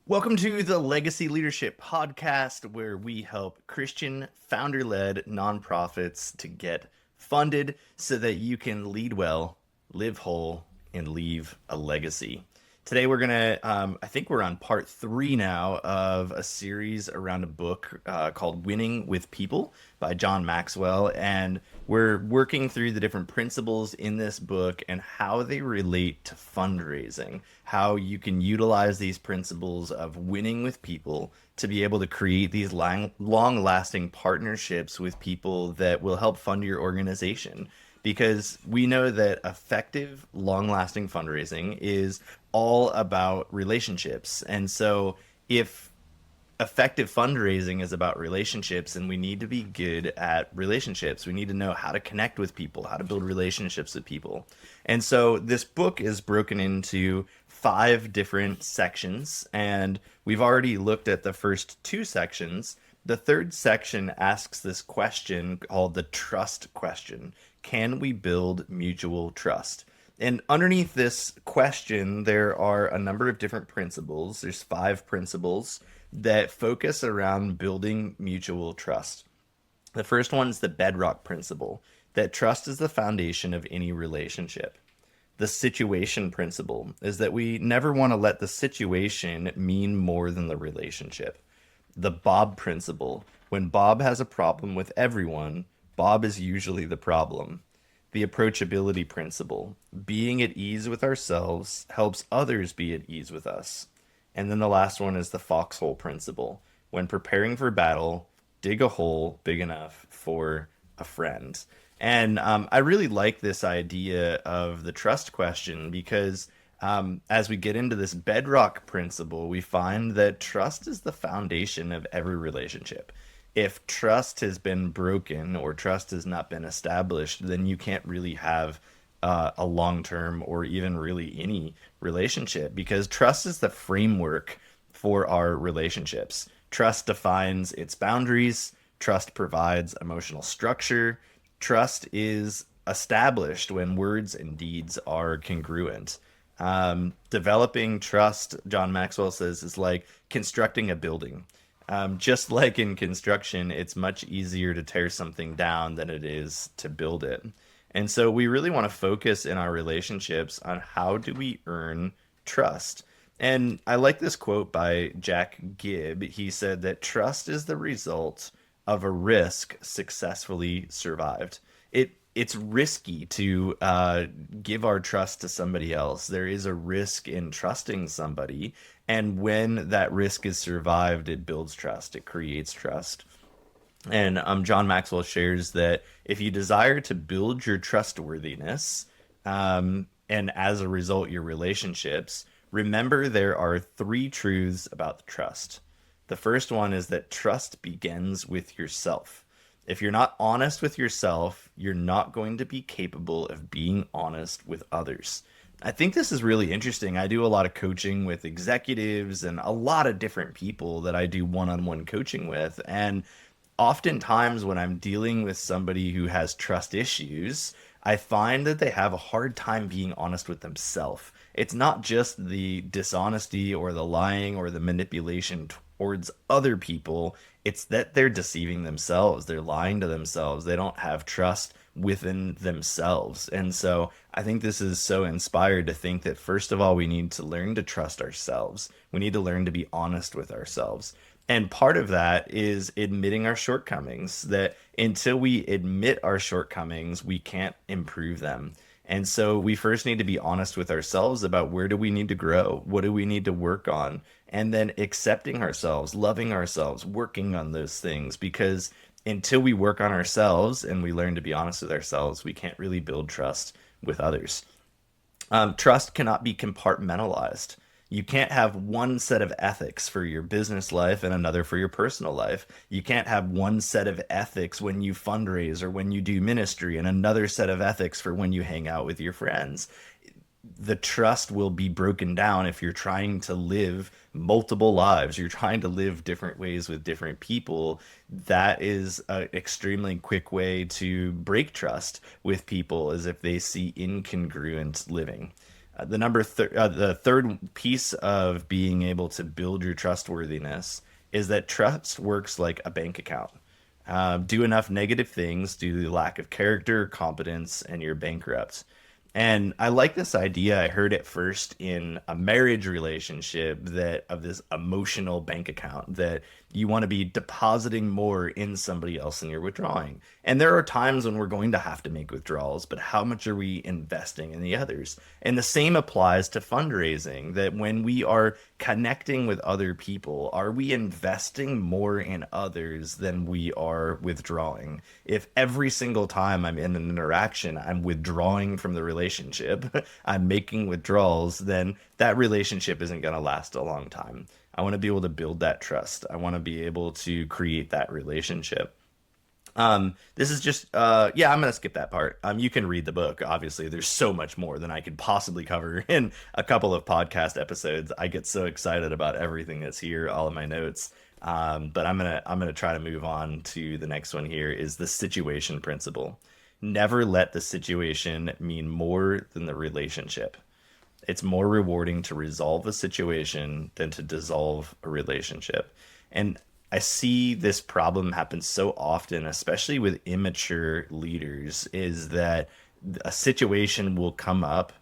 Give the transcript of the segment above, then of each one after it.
Welcome to the Legacy Leadership Podcast, where we help Christian founder led nonprofits to get funded so that you can lead well, live whole, and leave a legacy. Today, I think we're on part three now of a series around a book called Winning with People by John Maxwell. And we're working through the different principles in this book and how they relate to fundraising, how you can utilize these principles of winning with people to be able to create these long lasting partnerships with people that will help fund your organization. Because we know that effective, long lasting fundraising is all about relationships. And so, if effective fundraising is about relationships, and we need to be good at relationships. We need to know how to connect with people, how to build relationships with people. And so this book is broken into five different sections, and we've already looked at the first two sections. The third section asks this question called the trust question. Can we build mutual trust? And underneath this question, there are a number of different principles. There's five principles that focus around building mutual trust. The first one is the bedrock principle, that trust is the foundation of any relationship. The situation principle is that we never want to let the situation mean more than the relationship. The Bob principle, when Bob has a problem with everyone, Bob is usually the problem. The approachability principle, being at ease with ourselves helps others be at ease with us. And then the last one is the foxhole principle. When preparing for battle, dig a hole big enough for a friend. And I really like this idea of the trust question because as we get into this bedrock principle, we find that trust is the foundation of every relationship. If trust has been broken or trust has not been established, then you can't really have a long term or even really any relationship, because trust is the framework for our relationships. Trust defines its boundaries, trust provides emotional structure, trust is established when words and deeds are congruent. Developing trust, John Maxwell says, is like constructing a building. Just like in construction, it's much easier to tear something down than it is to build it. And so we really want to focus in our relationships on how do we earn trust. And I like this quote by Jack Gibb. He said that trust is the result of a risk successfully survived. It's risky to give our trust to somebody else. There is a risk in trusting somebody, and when that risk is survived, it builds trust. It creates trust. And John Maxwell shares that if you desire to build your trustworthiness, and as a result, your relationships, remember there are three truths about trust. The first one is that trust begins with yourself. If you're not honest with yourself, you're not going to be capable of being honest with others. I think this is really interesting. I do a lot of coaching with executives and a lot of different people that I do one on one coaching with. And oftentimes, when I'm dealing with somebody who has trust issues, I find that they have a hard time being honest with themselves. It's not just the dishonesty or the lying or the manipulation towards other people, it's that they're deceiving themselves. They're lying to themselves. They don't have trust within themselves. And so I think this is so inspired to think that, first of all, we need to learn to trust ourselves. We need to learn to be honest with ourselves. And part of that is admitting our shortcomings, that until we admit our shortcomings, we can't improve them. And so we first need to be honest with ourselves about where do we need to grow? What do we need to work on? And then accepting ourselves, loving ourselves, working on those things. Because until we work on ourselves and we learn to be honest with ourselves, we can't really build trust with others. Trust cannot be compartmentalized. You can't have one set of ethics for your business life and another for your personal life. You can't have one set of ethics when you fundraise or when you do ministry and another set of ethics for when you hang out with your friends. The trust will be broken down if you're trying to live multiple lives. You're trying to live different ways with different people. That is an extremely quick way to break trust with people, is if they see incongruent living. The third piece of being able to build your trustworthiness is that trust works like a bank account. Do enough negative things due to the lack of character, competence, and you're bankrupt. And I like this idea. I heard it first in a marriage relationship, that of this emotional bank account, that you want to be depositing more in somebody else than you're withdrawing. And there are times when we're going to have to make withdrawals, but how much are we investing in the others? And the same applies to fundraising, that when we are connecting with other people, are we investing more in others than we are withdrawing? If every single time I'm in an interaction, I'm withdrawing from the relationship, I'm making withdrawals, then that relationship isn't going to last a long time. I want to be able to build that trust. I want to be able to create that relationship. This is just, yeah, I'm gonna skip that part. You can read the book. Obviously, there's so much more than I could possibly cover in a couple of podcast episodes. I get so excited about everything that's here, all of my notes. But I'm gonna try to move on to the next one. Here is the situation principle. Never let the situation mean more than the relationship. It's more rewarding to resolve a situation than to dissolve a relationship. And I see this problem happen so often, especially with immature leaders, is that a situation will come up,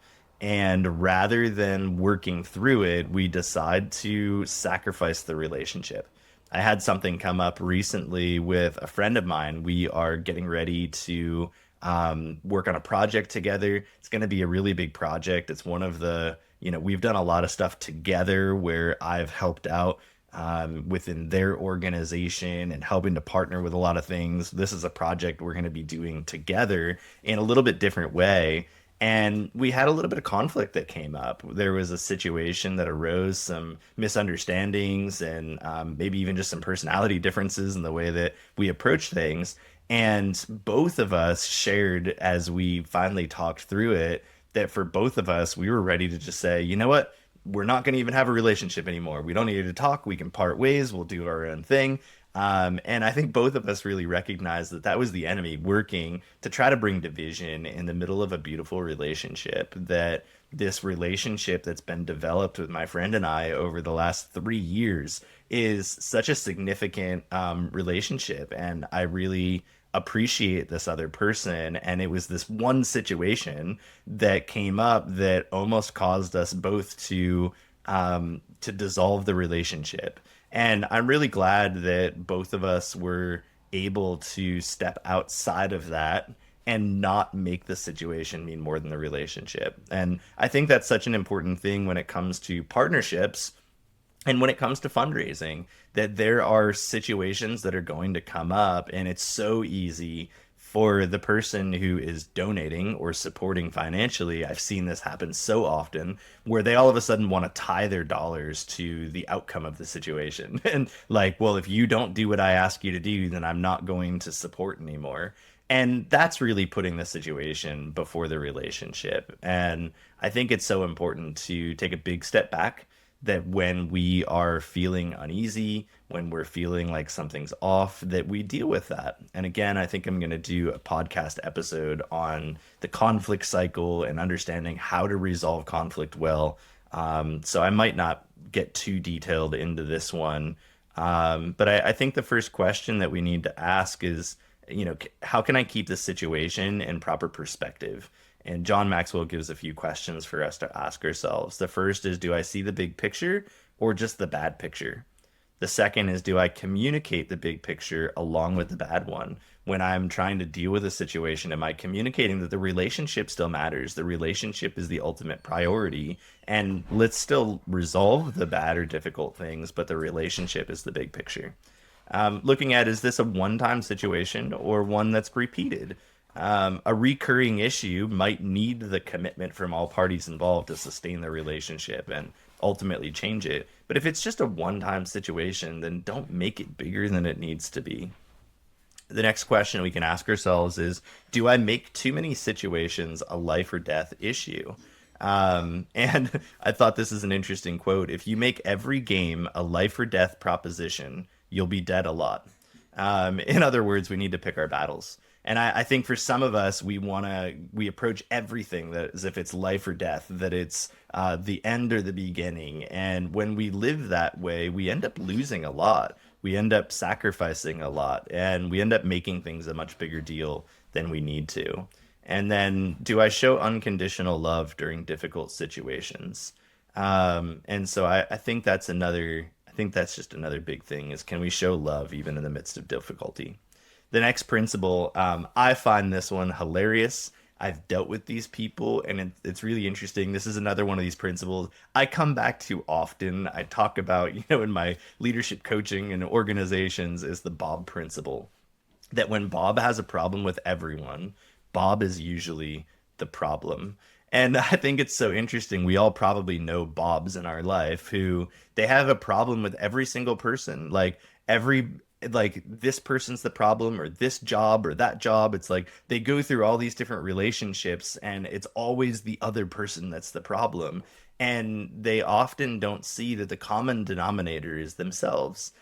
and rather than working through it, we decide to sacrifice the relationship. I had something come up recently with a friend of mine. We are getting ready to work on a project together. It's going to be a really big project. It's one of the, we've done a lot of stuff together where I've helped out within their organization and helping to partner with a lot of things. This is a project we're going to be doing together in a little bit different way. And we had a little bit of conflict that came up. There was a situation that arose, some misunderstandings, and maybe even just some personality differences in the way that we approach things. And both of us shared, as we finally talked through it, that for both of us, we were ready to just say, you know what? We're not going to even have a relationship anymore. We don't need to talk. We can part ways. We'll do our own thing. And I think both of us really recognized that that was the enemy working to try to bring division in the middle of a beautiful relationship. That this relationship that's been developed with my friend and I over the last 3 years is such a significant relationship. And I really appreciate this other person. And it was this one situation that came up that almost caused us both to dissolve the relationship. And I'm really glad that both of us were able to step outside of that and not make the situation mean more than the relationship. And I think that's such an important thing when it comes to partnerships and when it comes to fundraising, that there are situations that are going to come up, and it's so easy for the person who is donating or supporting financially. I've seen this happen so often where they all of a sudden want to tie their dollars to the outcome of the situation. And like, well, if you don't do what I ask you to do, then I'm not going to support anymore. And that's really putting the situation before the relationship. And I think it's so important to take a big step back, that when we are feeling uneasy, when we're feeling like something's off, that we deal with that. And again, I think I'm going to do a podcast episode on the conflict cycle and understanding how to resolve conflict well. So I might not get too detailed into this one. But I think the first question that we need to ask is, how can I keep the situation in proper perspective? And John Maxwell gives a few questions for us to ask ourselves. The first is, do I see the big picture or just the bad picture? The second is, do I communicate the big picture along with the bad one? When I'm trying to deal with a situation, am I communicating that the relationship still matters? The relationship is the ultimate priority. And let's still resolve the bad or difficult things, but the relationship is the big picture. Looking at, is this a one-time situation or one that's repeated? A recurring issue might need the commitment from all parties involved to sustain the relationship and ultimately change it. But if it's just a one-time situation, then don't make it bigger than it needs to be. The next question we can ask ourselves is, do I make too many situations a life or death issue? And I thought this is an interesting quote. If you make every game a life or death proposition, you'll be dead a lot. In other words, we need to pick our battles. And I think for some of us, we approach everything that as if it's life or death, that it's the end or the beginning. And when we live that way, we end up losing a lot. We end up sacrificing a lot, and we end up making things a much bigger deal than we need to. And then, do I show unconditional love during difficult situations? And so I think that's another, I think that's just another big thing is, can we show love even in the midst of difficulty? The next principle, I find this one hilarious. I've dealt with these people, and it's really interesting. This is another one of these principles I come back to often. I talk about, in my leadership coaching and organizations, is the Bob principle. That when Bob has a problem with everyone, Bob is usually the problem. And I think it's so interesting. We all probably know Bobs in our life who they have a problem with every single person. Every like this person's the problem, or this job or that job. It's like they go through all these different relationships, and it's always the other person that's the problem. And they often don't see that the common denominator is themselves.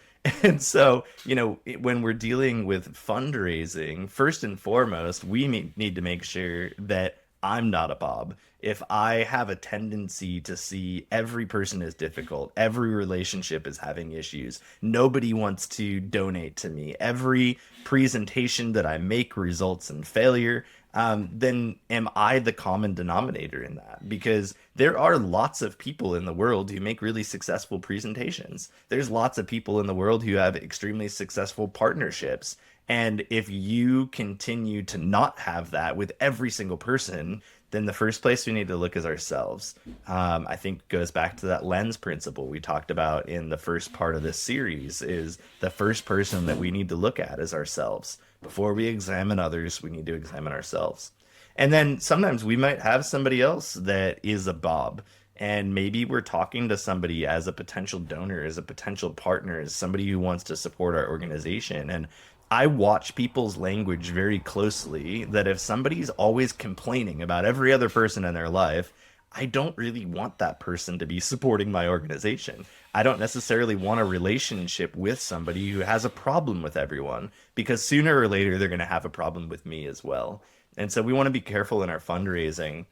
And so, when we're dealing with fundraising, first and foremost, we need to make sure that I'm not a Bob. If I have a tendency to see every person as difficult, every relationship is having issues, nobody wants to donate to me, every presentation that I make results in failure, then am I the common denominator in that? Because there are lots of people in the world who make really successful presentations. There's lots of people in the world who have extremely successful partnerships. And if you continue to not have that with every single person, then the first place we need to look is ourselves. I think goes back to that lens principle we talked about in the first part of this series, is the first person that we need to look at is ourselves. Before we examine others, we need to examine ourselves. And then sometimes we might have somebody else that is a Bob. And maybe we're talking to somebody as a potential donor, as a potential partner, as somebody who wants to support our organization. And I watch people's language very closely, that if somebody's always complaining about every other person in their life, I don't really want that person to be supporting my organization. I don't necessarily want a relationship with somebody who has a problem with everyone, because sooner or later they're going to have a problem with me as well. And so we want to be careful in our fundraising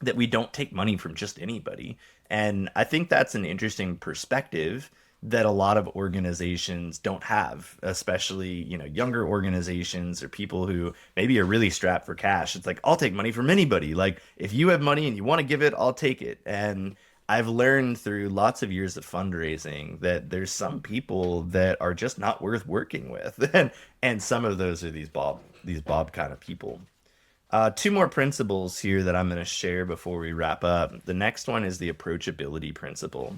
that we don't take money from just anybody. And I think that's an interesting perspective that a lot of organizations don't have, especially, younger organizations or people who maybe are really strapped for cash. It's like, I'll take money from anybody. Like, if you have money and you want to give it, I'll take it. And I've learned through lots of years of fundraising that there's some people that are just not worth working with. And some of those are these Bob kind of people. Two more principles here that I'm going to share before we wrap up. The next one is the approachability principle.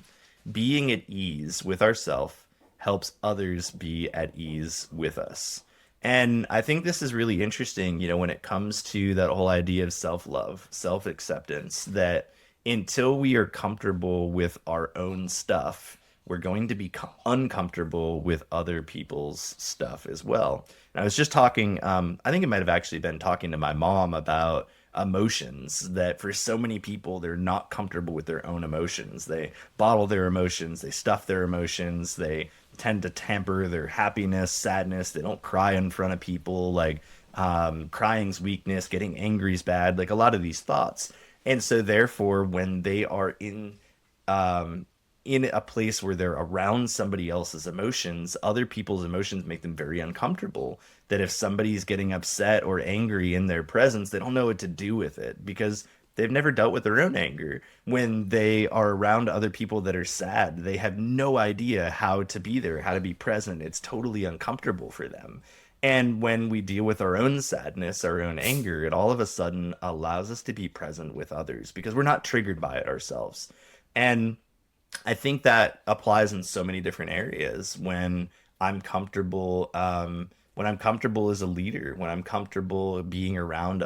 Being at ease with ourselves helps others be at ease with us. And I think this is really interesting, when it comes to that whole idea of self-love, self-acceptance, that until we are comfortable with our own stuff, we're going to be uncomfortable with other people's stuff as well. And I was just talking, I think it might have actually been talking to my mom about emotions, that for so many people, they're not comfortable with their own emotions. They bottle their emotions, they stuff their emotions, they tend to tamper their happiness, sadness. They don't cry in front of people. Like, crying's weakness, getting angry is bad, like a lot of these thoughts. And so therefore, when they are in a place where they're around somebody else's emotions, other people's emotions make them very uncomfortable. That if somebody's getting upset or angry in their presence, they don't know what to do with it, because they've never dealt with their own anger. When they are around other people that are sad, they have no idea how to be there, how to be present. It's totally uncomfortable for them. And when we deal with our own sadness, our own anger, it all of a sudden allows us to be present with others because we're not triggered by it ourselves. And I think that applies in so many different areas. I'm comfortable, when I'm comfortable as a leader, when I'm comfortable being around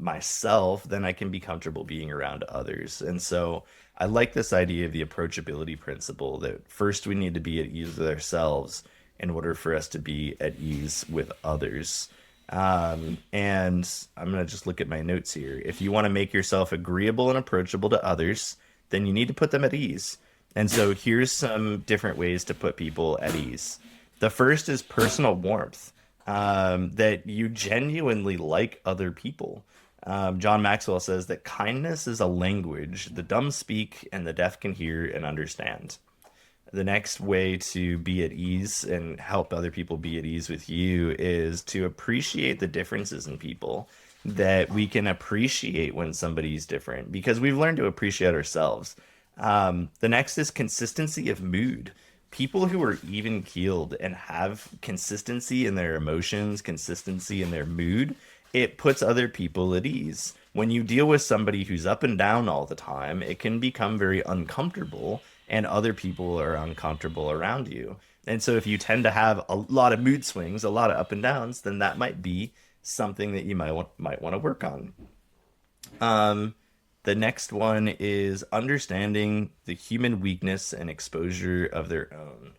myself, then I can be comfortable being around others. And so I like this idea of the approachability principle, that first we need to be at ease with ourselves in order for us to be at ease with others. And I'm going to just look at my notes here. If you want to make yourself agreeable and approachable to others, then you need to put them at ease. And so here's some different ways to put people at ease. The first is personal warmth. that you genuinely like other people. John Maxwell says that kindness is a language the dumb speak and the deaf can hear and understand. The next way to be at ease and help other people be at ease with you is to appreciate the differences in people, that we can appreciate when somebody's different because we've learned to appreciate ourselves. The next is consistency of mood. People who are even keeled and have consistency in their emotions, consistency in their mood, it puts other people at ease. When you deal with somebody who's up and down all the time, it can become very uncomfortable, and other people are uncomfortable around you. And so, if you tend to have a lot of mood swings, a lot of up and downs, then that might be something that you might want to work on. Um, the next one is understanding the human weakness and exposure of their own.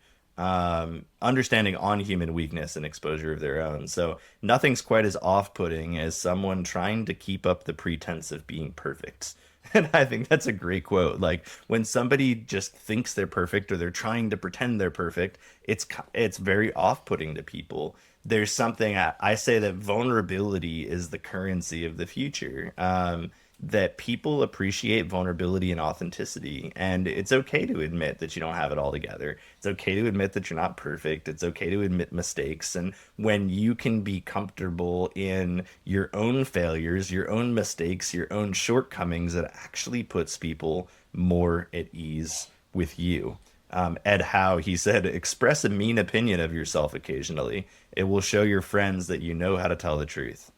Understanding on human weakness and exposure of their own. So nothing's quite as off-putting as someone trying to keep up the pretense of being perfect. And I think that's a great quote. Like when somebody just thinks they're perfect or they're trying to pretend they're perfect, it's very off-putting to people. There's something I say that vulnerability is the currency of the future. That people appreciate vulnerability and authenticity. And it's okay to admit that you don't have it all together. It's okay to admit that you're not perfect. It's okay to admit mistakes. And when you can be comfortable in your own failures, your own mistakes, your own shortcomings, it actually puts people more at ease with you. Ed Howe, he said, express a mean opinion of yourself occasionally. It will show your friends that you know how to tell the truth.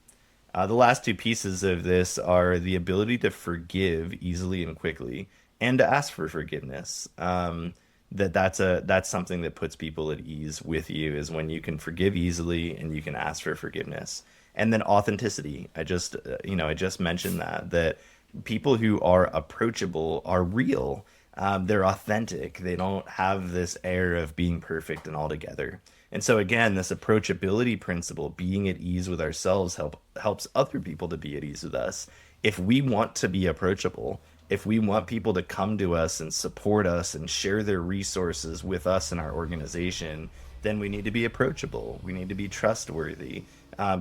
The last two pieces of this are the ability to forgive easily and quickly, and to ask for forgiveness. That's something that puts people at ease with you is when you can forgive easily and you can ask for forgiveness. And then authenticity. I just mentioned that people who are approachable are real. They're authentic. They don't have this air of being perfect and all together. And so again, this approachability principle, being at ease with ourselves, helps other people to be at ease with us. If we want to be approachable, if we want people to come to us and support us and share their resources with us in our organization, then we need to be approachable. We need to be trustworthy.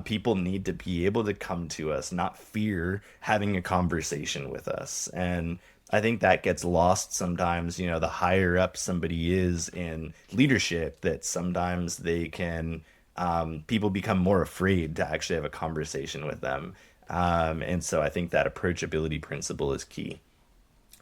People need to be able to come to us, not fear having a conversation with us. And I think that gets lost sometimes, the higher up somebody is in leadership, that sometimes people become more afraid to actually have a conversation with them. And so I think that approachability principle is key.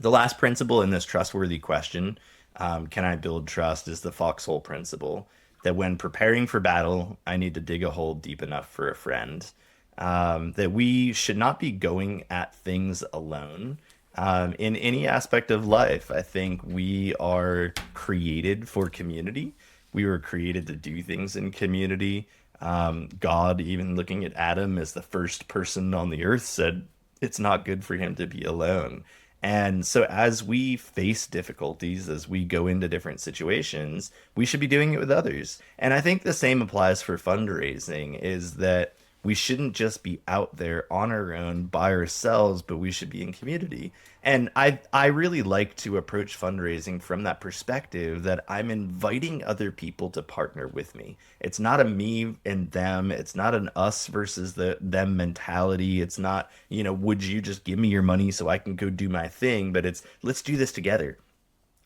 The last principle in this trustworthy question, can I build trust, is the foxhole principle. That when preparing for battle, I need to dig a hole deep enough for a friend. That we should not be going at things alone. In any aspect of life, I think we are created for community. We were created to do things in community. God, even looking at Adam as the first person on the earth, said it's not good for him to be alone. And so, as we face difficulties, as we go into different situations, we should be doing it with others. And I think the same applies for fundraising, is that we shouldn't just be out there on our own by ourselves, but we should be in community. And I really like to approach fundraising from that perspective, that I'm inviting other people to partner with me. It's not a me and them. It's not an us versus the them mentality. It's not, would you just give me your money so I can go do my thing? But it's, let's do this together.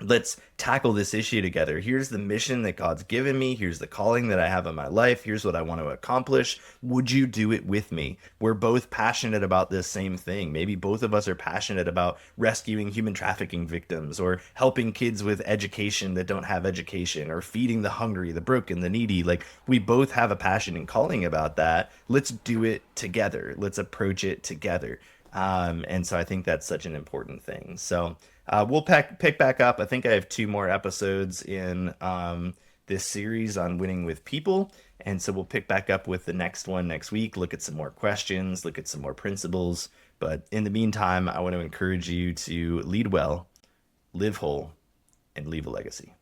Let's tackle this issue together. Here's the mission that God's given me. Here's the calling that I have in my life. Here's what I want to accomplish. Would you do it with me? We're both passionate about this same thing. Maybe both of us are passionate about rescuing human trafficking victims, or helping kids with education that don't have education, or feeding the hungry, the broken, the needy. Like, we both have a passion and calling about that. Let's do it together. Let's approach it together. And so I think that's such an important thing. So we'll pick back up. I think I have two more episodes in this series on winning with people. And so we'll pick back up with the next one next week, look at some more questions, look at some more principles. But in the meantime, I want to encourage you to lead well, live whole, and leave a legacy.